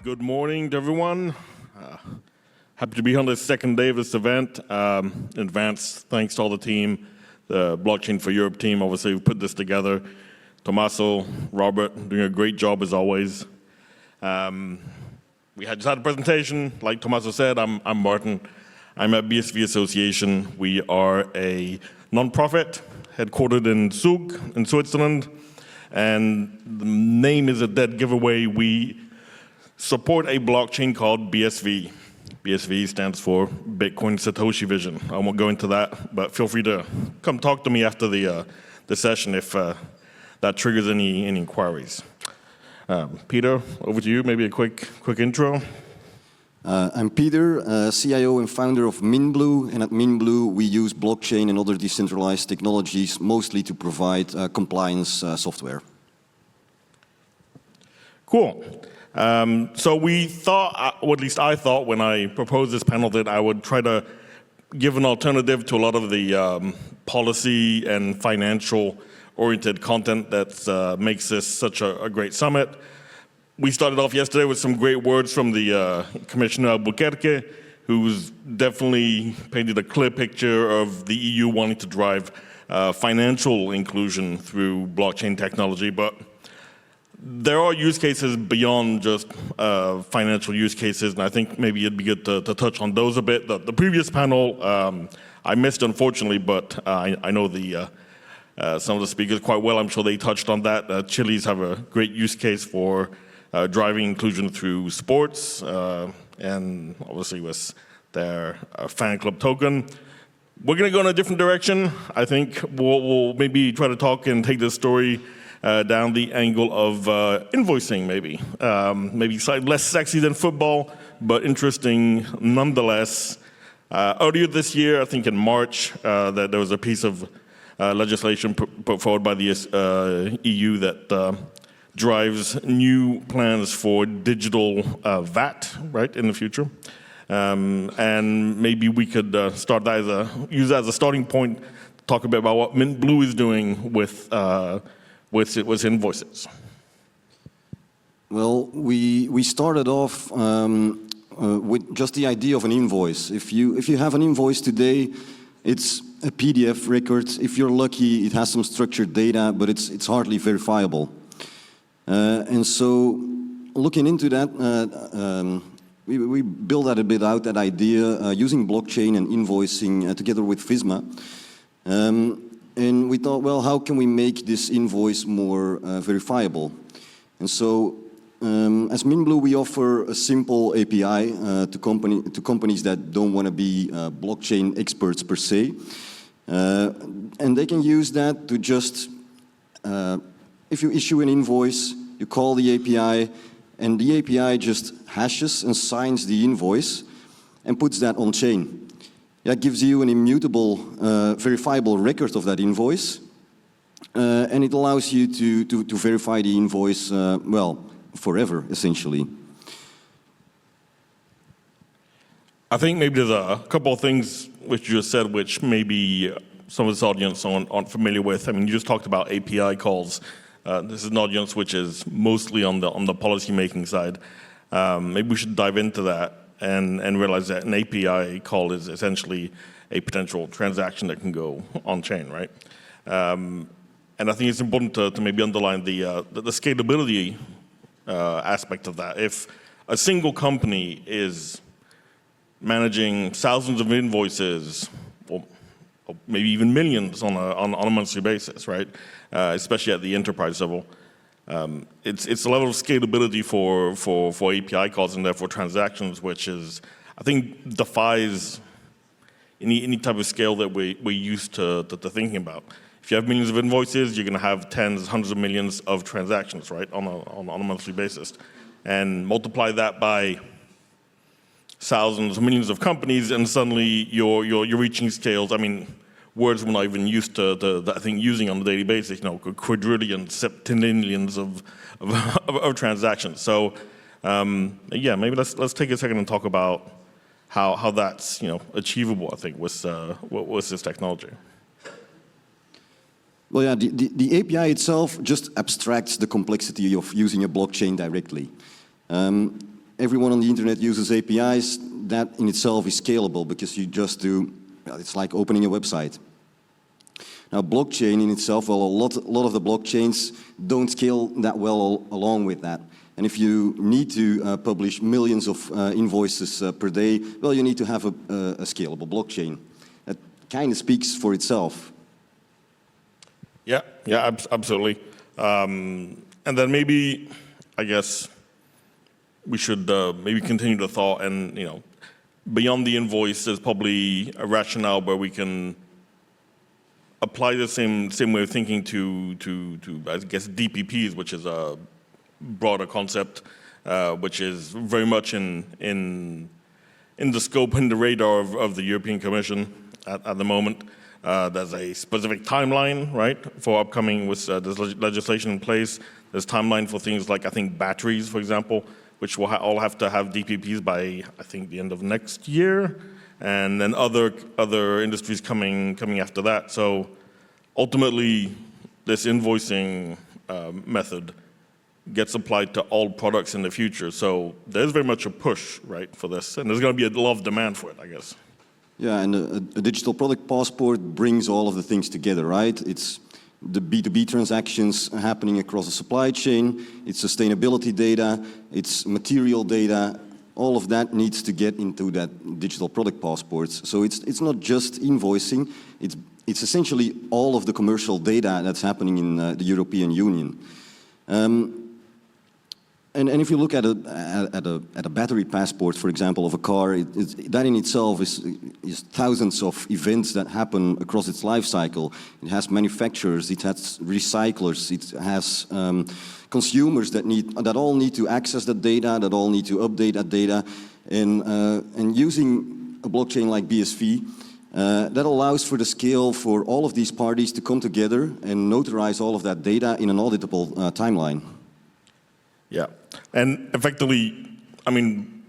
Good morning to everyone. Happy to be on the second day of this event. In advance, thanks to all the team, the Blockchain for Europe team, obviously, who put this together. Tommaso, Robert, doing a great job as always. We just had a presentation. Like Tommaso said, I'm Martin. I'm at BSV Association. We are a non-profit headquartered in Zug, in Switzerland. And the name is a dead giveaway. We support a blockchain called BSV. BSV stands for Bitcoin Satoshi Vision. I won't go into that, but feel free to come talk to me after the session if that triggers any inquiries. Peter, over to you. Maybe a quick intro. I'm Pieter, CIO and founder of mintBlue, and at mintBlue we use blockchain and other decentralized technologies mostly to provide compliance software. Cool. So we thought, or at least I thought when I proposed this panel, that I would try to give an alternative to a lot of the policy and financial oriented content that makes this such a great summit. We started off yesterday with some great words from the Commissioner Albuquerque, who's definitely painted a clear picture of the EU wanting to drive financial inclusion through blockchain technology. But there are use cases beyond just financial use cases, and I think maybe it'd be good to touch on those a bit. The previous panel I missed, unfortunately, but I know some of the speakers quite well. I'm sure they touched on that. Chilis have a great use case for driving inclusion through sports, and obviously with their fan club token. We're going to go in a different direction. I think we'll maybe try to talk and take this story down the angle of invoicing, maybe slightly less sexy than football, but interesting nonetheless. Earlier this year, I think in March, that there was a piece of legislation put forward by the EU that drives new plans for digital VAT, right, in the future. And maybe we could start that use that as a starting point, talk a bit about what mintBlue is doing with invoices. Well, we started off with just the idea of an invoice. If you have an invoice today, it's a PDF record. If you're lucky, it has some structured data, but it's hardly verifiable. And so, looking into that, we built that a bit out, that idea, using blockchain and invoicing together with FISMA. And we thought, well, how can we make this invoice more verifiable? And so, as mintBlue, we offer a simple API to companies that don't want to be blockchain experts per se. And they can use that to just, if you issue an invoice, you call the API, and the API just hashes and signs the invoice and puts that on chain. That gives you an immutable, verifiable record of that invoice, and it allows you to verify the invoice, well, forever, essentially. I think maybe there's a couple of things which you just said which maybe some of this audience aren't familiar with. I mean, you just talked about API calls. This is an audience which is mostly on the policy-making side. Maybe we should dive into that and realize that an API call is essentially a potential transaction that can go on-chain, right? And I think it's important to maybe underline the scalability aspect of that. If a single company is managing thousands of invoices, or maybe even millions on a monthly basis, right? Especially at the enterprise level. It's a level of scalability for API calls and therefore transactions, which is, I think, defies any type of scale that we're used to thinking about. If you have millions of invoices, you're going to have tens, hundreds of millions of transactions, right, on a monthly basis, and multiply that by thousands, millions of companies, and suddenly you're reaching scales. I mean, words we're not even used to I think, using on a daily basis, quadrillions, septillions of transactions. So, yeah, maybe let's take a second and talk about how that's achievable, I think, with this technology. Well, yeah, the API itself just abstracts the complexity of using a blockchain directly. And everyone on the internet uses APIs. That in itself is scalable because you just do, well, it's like opening a website. Now, blockchain in itself, well, a lot of the blockchains don't scale that well along with that. And if you need to publish millions of invoices per day, well, you need to have a scalable blockchain. That kind of speaks for itself. Yeah, absolutely. And then maybe, I guess, we should maybe continue the thought, and beyond the invoice, there's probably a rationale where we can apply the same way of thinking to I guess DPPs, which is a broader concept, which is very much in the scope and the radar of the European Commission at the moment. There's a specific timeline, right, for upcoming with this legislation in place. There's timeline for things like, I think, batteries, for example, which will all have to have DPPs by, I think, the end of next year, and then other industries coming after that. So ultimately, this invoicing method gets applied to all products in the future. So there's very much a push, right, for this, and there's going to be a lot of demand for it, I guess. Yeah, and a digital product passport brings all of the things together, right? It's the B2B transactions happening across the supply chain, it's sustainability data, it's material data. All of that needs to get into that digital product passports. So it's not just invoicing, it's essentially all of the commercial data that's happening in the European Union. And if you look at a battery passport, for example, of a car, that in itself is thousands of events that happen across its life cycle. It has manufacturers, it has recyclers, it has consumers that all need to access that data, that all need to update that data, and using a blockchain like BSV, that allows for the scale for all of these parties to come together and notarize all of that data in an auditable timeline. Yeah, and effectively, I mean,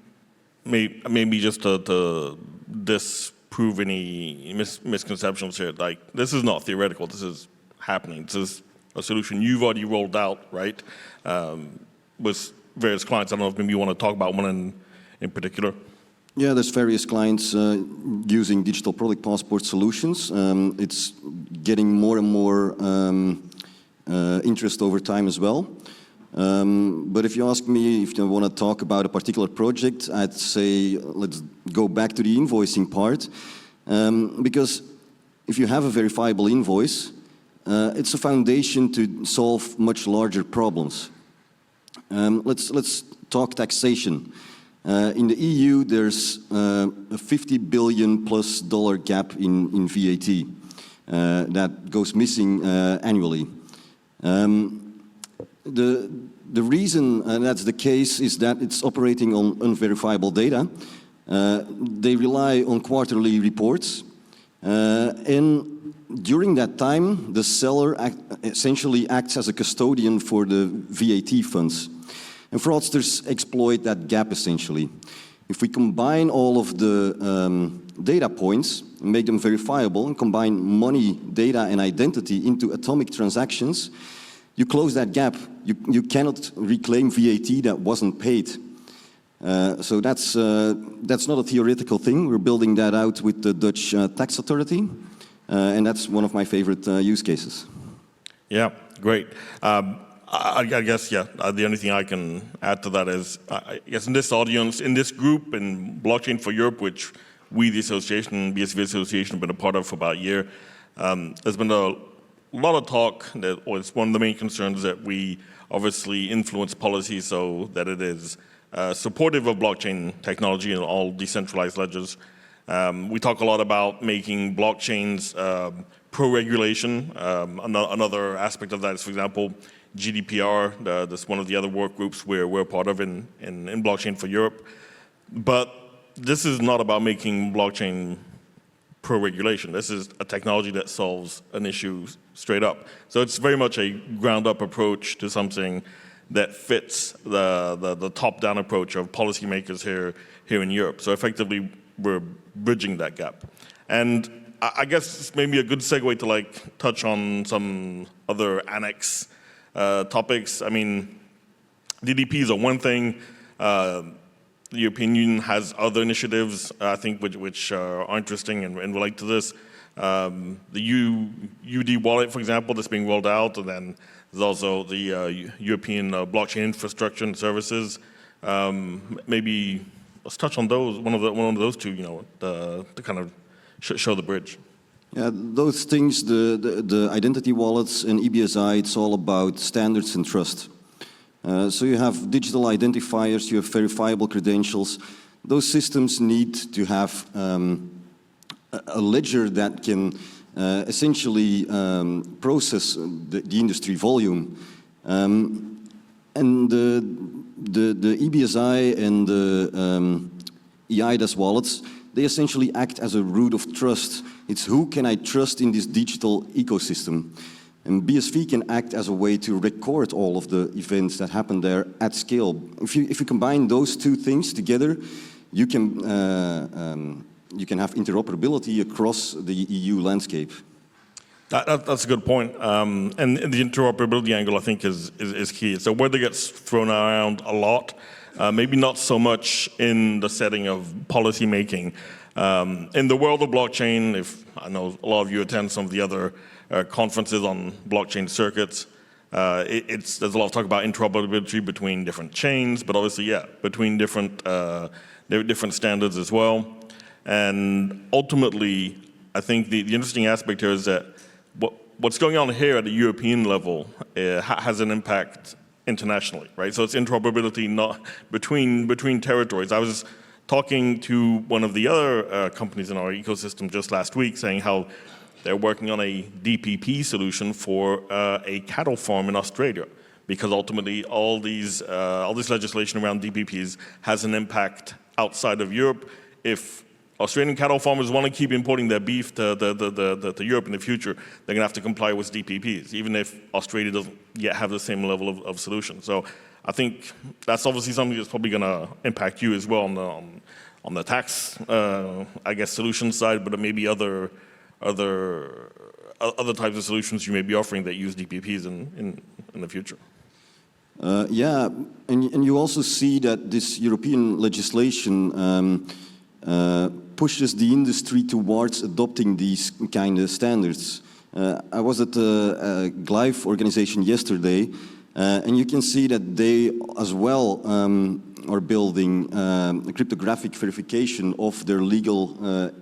maybe just to disprove any misconceptions here, like, this is not theoretical, this is happening. This is a solution you've already rolled out, right, with various clients. I don't know if maybe you want to talk about one in particular. Yeah, there's various clients using digital product passport solutions. It's getting more and more interest over time as well. But if you ask me if you want to talk about a particular project, I'd say let's go back to the invoicing part. Because if you have a verifiable invoice, it's a foundation to solve much larger problems. Let's talk taxation. In the EU, there's a $50 billion plus gap in VAT that goes missing annually. The reason that's the case is that it's operating on unverifiable data. They rely on quarterly reports. And during that time, the seller essentially acts as a custodian for the VAT funds. And fraudsters exploit that gap, essentially. If we combine all of the data points, make them verifiable, and combine money, data, and identity into atomic transactions, you close that gap. You cannot reclaim VAT that wasn't paid. So that's not a theoretical thing. We're building that out with the Dutch tax authority, and that's one of my favorite use cases. Yeah, great. I guess, yeah, the only thing I can add to that is, I guess in this audience, in this group, in Blockchain for Europe, which we, the association, BSV Association, have been a part of for about a year, there's been a lot of talk that it's one of the main concerns that we obviously influence policy so that it is supportive of blockchain technology and all decentralized ledgers. We talk a lot about making blockchains pro-regulation. Another aspect of that is, for example, GDPR. That's one of the other work groups we're part of in Blockchain for Europe. But this is not about making blockchain pro-regulation. This is a technology that solves an issue straight up. So it's very much a ground-up approach to something that fits the top-down approach of policymakers here in Europe. So effectively, we're bridging that gap. And I guess it's maybe a good segue to like touch on some other annex topics. I mean, DDPs are one thing. the European Union has other initiatives, I think, which are interesting and relate to this. The UD wallet, for example, that's being rolled out, and then there's also the European blockchain infrastructure and services. Maybe let's touch on those. One of those two, to kind of show the bridge. Yeah, those things, the identity wallets and EBSI, it's all about standards and trust. So you have digital identifiers, you have verifiable credentials. Those systems need to have a ledger that can essentially process the industry volume. And the EBSI and the EIDAS wallets, they essentially act as a root of trust. It's who can I trust in this digital ecosystem? And BSV can act as a way to record all of the events that happen there at scale. If you combine those two things together, you can have interoperability across the EU landscape. That's a good point. And the interoperability angle, I think, is key. So whether it gets thrown around a lot, maybe not so much in the setting of policy making. In the world of blockchain, if I know a lot of you attend some of the other conferences on blockchain circuits, there's a lot of talk about interoperability between different chains, but obviously, yeah, between different standards as well. And ultimately, I think the interesting aspect here is that what's going on here at the European level has an impact internationally, right? So it's interoperability not between territories. I was talking to one of the other companies in our ecosystem just last week, saying how they're working on a DPP solution for a cattle farm in Australia, because ultimately all this legislation around DPPs has an impact outside of Europe. If Australian cattle farmers want to keep importing their beef to Europe in the future, they're going to have to comply with DPPs, even if Australia doesn't yet have the same level of solution. So I think that's obviously something that's probably going to impact you as well on the tax, I guess, solution side, but maybe other types of solutions you may be offering that use DPPs in the future. Yeah, and you also see that this European legislation pushes the industry towards adopting these kind of standards. I was at the Glyph organization yesterday, and you can see that they as well are building cryptographic verification of their legal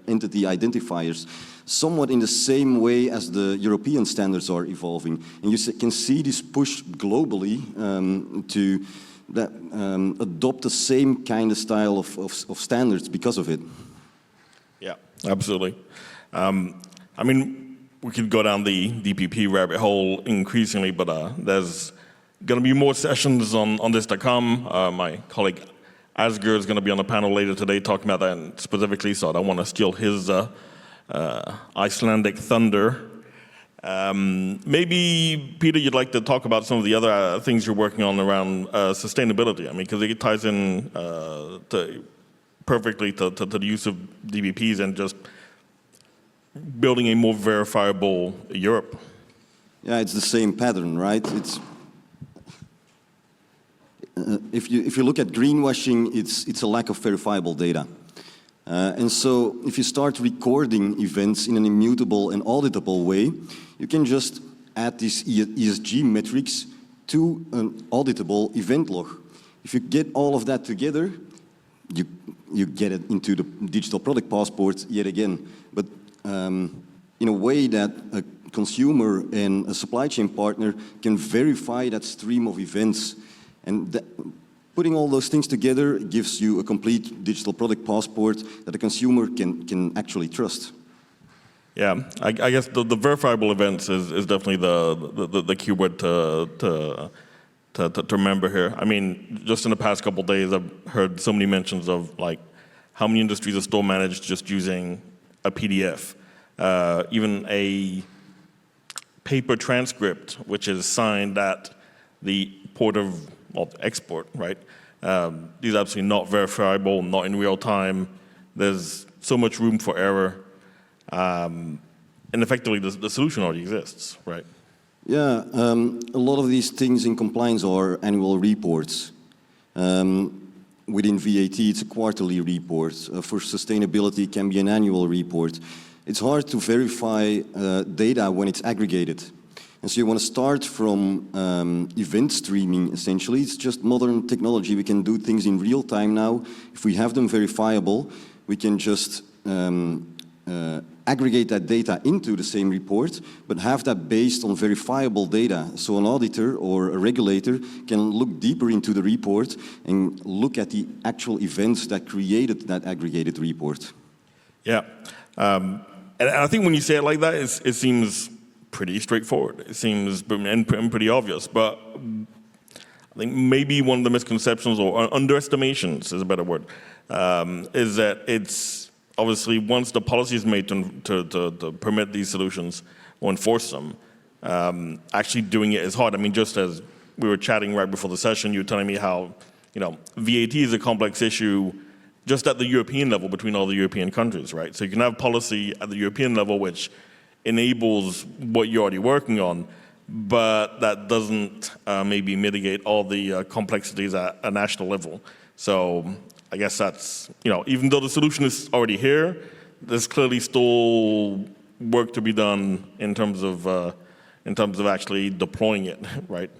entity identifiers, somewhat in the same way as the European standards are evolving. And you can see this push globally to adopt the same kind of style of standards because of it. Yeah, absolutely. I mean, we could go down the DPP rabbit hole increasingly, but there's going to be more sessions on this to come. My colleague Asger is going to be on the panel later today talking about that specifically, so I don't want to steal his Icelandic thunder. Maybe, Peter, you'd like to talk about some of the other things you're working on around sustainability. I mean, because it ties in perfectly to the use of DPPs and just building a more verifiable Europe. Yeah, it's the same pattern, right? It's if you look at greenwashing, it's a lack of verifiable data. And so if you start recording events in an immutable and auditable way, you can just add these ESG metrics to an auditable event log. If you get all of that together, you get it into the digital product passport yet again. But in a way that a consumer and a supply chain partner can verify that stream of events. And putting all those things together gives you a complete digital product passport that the consumer can actually trust. Yeah, I guess the verifiable events is definitely the key word to remember here. I mean, just in the past couple of days, I've heard so many mentions of like how many industries are still managed just using a PDF, even a paper transcript, which is signed at the port of export, right? These are absolutely not verifiable, not in real time. There's so much room for error. And effectively, the solution already exists, right? Yeah, a lot of these things in compliance are annual reports. within VAT, it's a quarterly report. For sustainability, it can be an annual report. It's hard to verify data when it's aggregated. And so you want to start from event streaming, essentially. It's just modern technology. We can do things in real time now. If we have them verifiable, we can just aggregate that data into the same report, but have that based on verifiable data. So an auditor or a regulator can look deeper into the report and look at the actual events that created that aggregated report. Yeah. And I think when you say it like that, it seems pretty straightforward. It seems and pretty obvious, but I think maybe one of the misconceptions or underestimations is a better word, is that it's obviously once the policy is made to permit these solutions or enforce them, actually doing it is hard. I mean, just as we were chatting right before the session, you were telling me how VAT is a complex issue just at the European level between all the European countries, right? So you can have policy at the European level which enables what you're already working on, but that doesn't maybe mitigate all the complexities at a national level. So I guess that's, even though the solution is already here, there's clearly still work to be done in terms of actually deploying it, right?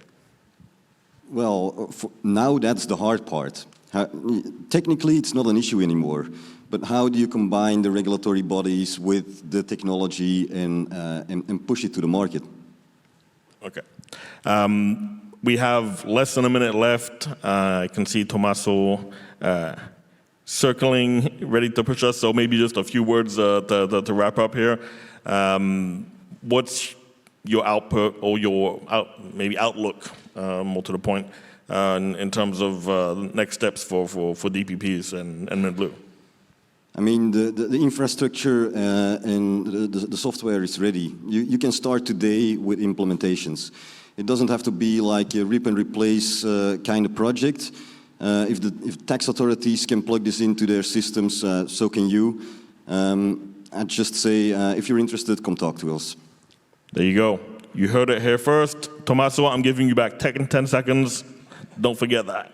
Well, now that's the hard part. Technically, it's not an issue anymore. But how do you combine the regulatory bodies with the technology and push it to the market? Okay. We have less than a minute left. I can see Tommaso circling, ready to push us. So maybe just a few words to wrap up here. What's your output or your maybe outlook, more to the point, in terms of next steps for DPPs and mintBlue? I mean, the infrastructure and the software is ready. You can start today with implementations. It doesn't have to be like a rip and replace kind of project. If tax authorities can plug this into their systems, so can you. I'd just say, if you're interested, come talk to us. There you go. You heard it here first. Tommaso, I'm giving you back 10 seconds. Don't forget that.